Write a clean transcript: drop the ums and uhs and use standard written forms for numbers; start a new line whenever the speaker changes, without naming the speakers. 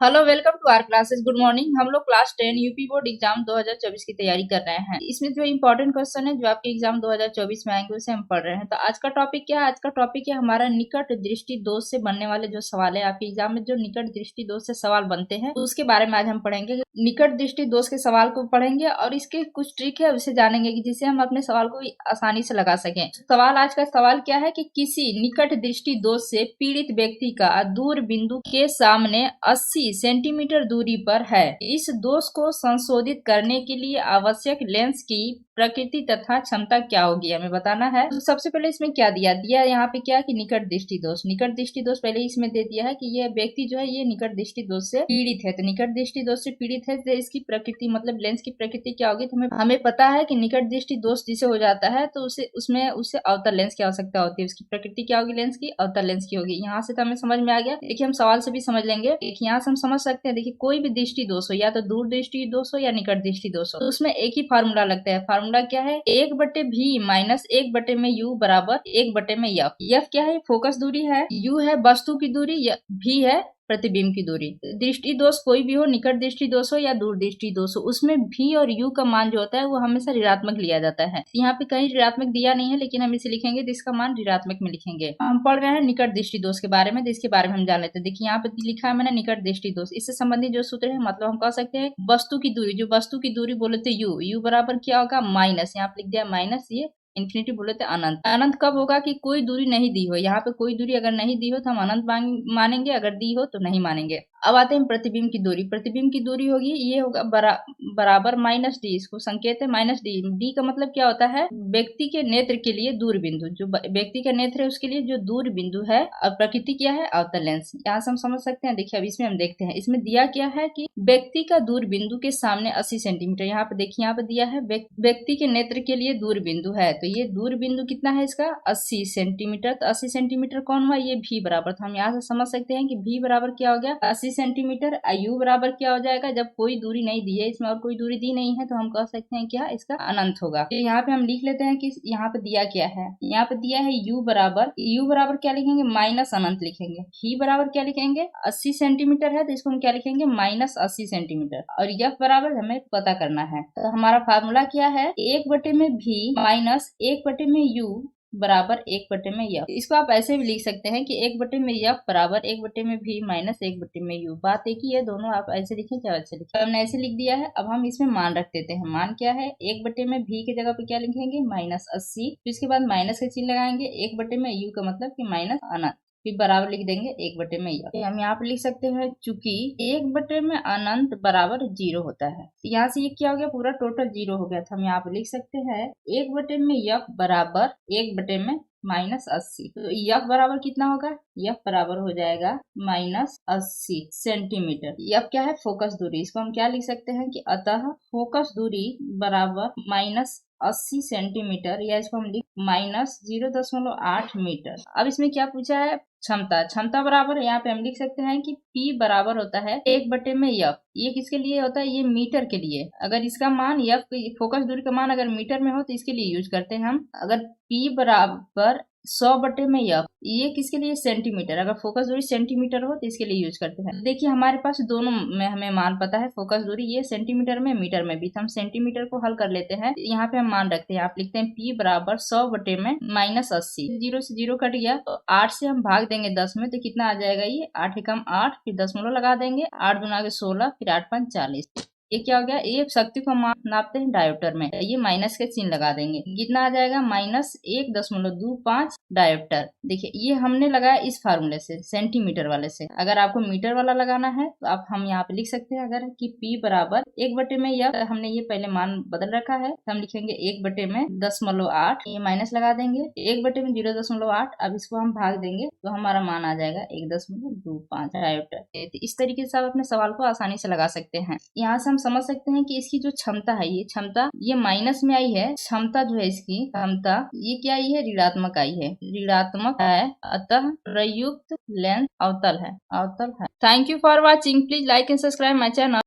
Hello, welcome to our classes. Good morning. हम लोग class 10 UP board exam 2024 की तैयारी कर रहे हैं। इसमें जो इंपॉर्टेंट क्वेश्चन है जो आपके एग्जाम 2024 में आएंगे उसे हम पढ़ रहे हैं। तो आज का टॉपिक क्या है? आज का टॉपिक है हमारा निकट दृष्टि दोष से बनने वाले जो सवाल है। आपके एग्जाम में जो निकट दृष्टि दोष से सवाल बनते हैं तो उसके बारे में आज हम पढ़ेंगे। निकट दृष्टि दोष के सवाल को पढ़ेंगे और इसके कुछ ट्रिक है उसे जानेंगे कि जिससे हम अपने सवाल को आसानी से लगा सकें। सवाल आज का सवाल क्या है कि किसी निकट दृष्टि दोष से पीड़ित व्यक्ति का दूर बिंदु के सामने 80 सेंटीमीटर दूरी पर है। इस दोष को संशोधित करने के लिए आवश्यक लेंस की प्रकृति तथा क्षमता क्या होगी, हमें बताना है। तो सबसे पहले इसमें क्या दिया यहाँ पे क्या कि निकट दृष्टि दोष। निकट दृष्टि दोष पहले इसमें दे दिया है कि यह व्यक्ति जो है ये निकट दृष्टि दोष से पीड़ित है। तो निकट दृष्टि दोष से पीड़ित है तो इसकी प्रकृति मतलब लेंस की प्रकृति क्या होगी। तो हमें पता है कि निकट दृष्टि दोष जिसे हो जाता है तो उसे अवतल लेंस की आवश्यकता होती है। उसकी प्रकृति क्या होगी? लेंस की अवतल लेंस की होगी। यहाँ से तो हमें समझ में आ गया। देखिए हम सवाल से भी समझ लेंगे। देखिए यहाँ से हम समझ सकते हैं। देखिए कोई भी दृष्टि दोष हो, या तो दूर दृष्टि दोष हो या निकट दृष्टि दोष हो, तो उसमें एक ही फार्मूला लगता है। फार्मूला क्या है? 1/v माइनस 1/में u बराबर 1/में यफ। यफ क्या है? फोकस दूरी है। u है वस्तु की दूरी। v है प्रतिबिंब की दूरी। दृष्टि दोष कोई भी हो, निकट दृष्टि दोष हो या दूर दृष्टि दोष हो, उसमें v और u का मान जो होता है वो हमेशा ऋणात्मक लिया जाता है। यहाँ पे कहीं ऋणात्मक दिया नहीं है लेकिन हम इसे लिखेंगे तो इसका मान ऋणात्मक में लिखेंगे। हम पढ़ रहे हैं निकट दृष्टि दोष के बारे में, तो इसके बारे में हम जान लेते हैं। देखिए यहाँ पे लिखा है मैंने निकट दृष्टि दोष। इससे संबंधित जो सूत्र है मतलब हम कह सकते हैं वस्तु की दूरी, जो वस्तु की दूरी बोले थे u बराबर क्या होगा? माइनस, यहाँ पे लिख दिया माइनस, ये इन्फिनिटी बोले थे अनंत। अनंत कब होगा? कि कोई दूरी नहीं दी हो। यहाँ पे कोई दूरी अगर नहीं दी हो तो हम अनंत मानेंगे, अगर दी हो तो नहीं मानेंगे। अब आते हैं प्रतिबिंब की दूरी। प्रतिबिंब की दूरी होगी ये होगा बराबर माइनस डी। इसको संकेत है माइनस डी। डी का मतलब क्या होता है? व्यक्ति के नेत्र के लिए दूर बिंदु, जो व्यक्ति का नेत्र है उसके लिए जो दूर बिंदु है। और प्रकृति क्या है? अवतल लेंस। यहाँ से हम समझ सकते हैं। देखिए अब इसमें हम देखते हैं। इसमें दिया क्या है कि व्यक्ति का दूर बिंदु के सामने 80 सेंटीमीटर। यहाँ पे देखिए यहाँ पे दिया है व्यक्ति के नेत्र के लिए दूर बिंदु है। तो ये दूर बिंदु कितना है इसका? 80 सेंटीमीटर। तो 80 सेंटीमीटर कौन हुआ? ये v बराबर। तो हम यहाँ से समझ सकते हैं कि v बराबर क्या हो गया? 80 सेंटीमीटर। u बराबर क्या हो जाएगा? जब कोई दूरी नहीं दी है इसमें और कोई दूरी दी नहीं है तो हम कह सकते हैं क्या? इसका अनंत होगा। तो यहाँ पे हम लिख लेते हैं कि यहाँ पे दिया क्या है। यहाँ पे दिया है u बराबर क्या लिखेंगे? माइनस अनंत लिखेंगे। v बराबर क्या लिखेंगे? 80 सेंटीमीटर है तो इसको हम क्या लिखेंगे? Minus 80 centimetre. और f बराबर हमें पता करना है। तो हमारा फार्मूला क्या है? 1/v माइनस 1/में u बराबर 1/में यफ। इसको आप ऐसे भी लिख सकते हैं कि 1/में यफ बराबर 1/में v माइनस 1/में u। बात एक ही है, दोनों आप ऐसे लिखें चाहे ऐसे लिखें। हमने ऐसे लिख दिया है। अब हम इसमें मान रख देते हैं। मान क्या है? 1/में v की जगह पे क्या लिखेंगे? माइनस 80। फिर इसके बाद माइनस का चिन्ह लगाएंगे। 1/में u का मतलब कि माइनस अनंत। फिर बराबर लिख देंगे 1/में यफ। हम यहाँ पे लिख सकते हैं चूंकि 1/में अनंत बराबर 0 होता है। यहाँ से ये क्या हो गया? पूरा टोटल 0 हो गया। तो हम यहाँ पे लिख सकते हैं 1/में यफ बराबर 1/में माइनस 80। तो यफ बराबर कितना होगा? यफ बराबर हो जाएगा माइनस 80 सेंटीमीटर। यफ क्या है? फोकस दूरी। इसको हम क्या लिख सकते हैं कि अतः फोकस दूरी बराबर माइनस 80 सेंटीमीटर, या इसको हम लिख माइनस 0.8 मीटर। अब इसमें क्या पूछा है? क्षमता बराबर यहाँ पे हम लिख सकते हैं कि P बराबर होता है 1/में यफ। ये किसके लिए होता है? ये मीटर के लिए। अगर इसका मान यफ फोकस दूरी का मान अगर मीटर में हो तो इसके लिए यूज करते हैं हम। अगर P बराबर 100/में यफ, ये किसके लिए? सेंटीमीटर। अगर फोकस दूरी सेंटीमीटर हो तो इसके लिए यूज करते हैं। देखिए हमारे पास दोनों में हमें मान पता है। फोकस दूरी ये सेंटीमीटर में, मीटर में भी। तो हम सेंटीमीटर को हल कर लेते हैं। यहाँ पे हम मान रखते हैं। आप लिखते हैं P बराबर 100/में माइनस 80। 0 से 0 कट गया तो 8 से हम भाग देंगे 10 में तो कितना आ जाएगा? ये 8 एकम 8, फिर दशमलव लगा देंगे। 8 दूना के 16, फिर 8 5 40। ये क्या हो गया? ये शक्ति को नापते हैं डायोप्टर में। ये माइनस के चिन्ह लगा देंगे। कितना आ जाएगा? Minus 1.25 dioptre. देखिए ये हमने लगाया इस फार्मूले से, सेंटीमीटर वाले से। अगर आपको मीटर वाला लगाना है तो आप हम यहाँ पे लिख सकते हैं अगर कि P बराबर 1/में यफ, हमने ये पहले मान बदल रखा है तो हम लिखेंगे 1/में 0.8। ये माइनस लगा देंगे। 1/में 0.8। अब इसको हम भाग देंगे तो हमारा मान आ जाएगा 1.25 डायोप्टर। इस तरीके से आप अपने सवाल को आसानी से लगा सकते हैं। यहाँ से हम समझ सकते हैं कि इसकी जो क्षमता है, ये क्षमता ये माइनस में आई है। क्षमता जो है इसकी क्षमता ये क्या आई है? ऋणात्मक आई है। ऋणात्मक है, अतः प्रयुक्त लेंस अवतल है। Thank you for watching. Please like and subscribe my channel.